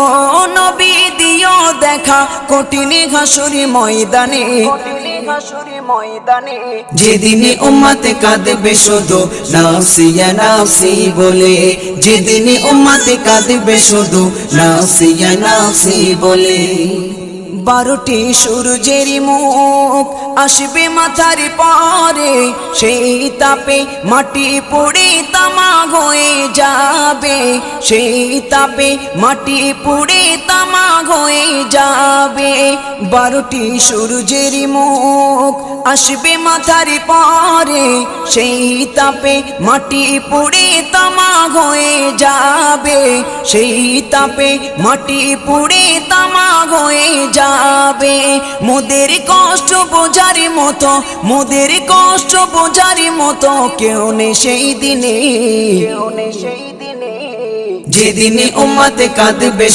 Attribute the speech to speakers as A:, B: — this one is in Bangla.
A: ও নবী দিও দেখা কঠিন হাসুরি ময়দানে, যেদিন উম্মত কাঁদবে শুধু নাফসি ইয়া নাফসি বলে, যেদিন উম্মত কাঁদবে শুধু নাফসি ইয়া নাফসি বলে। 12টি সূর্যের মুখ আসবে মাথার পরে, সেই তাপে মাটি পুড়ে তামা হয়ে যাবে, সেই তাপে মাটি পুড়ে তামা হয়ে যাবে। 12টি সূর্যের মুখ আসবে মাথার পরে, সেই তাপে মাটি পুড়ে তামা হয়ে যাবে, সেই তাপে মাটি পুড়ে তামা হয়ে যাবে। মোদের কষ্ট বোঝার মতো, মোদের কষ্ট বোঝার মতো কেউ নেই সেই দিনে, যেদিন উম্মত কাঁদবে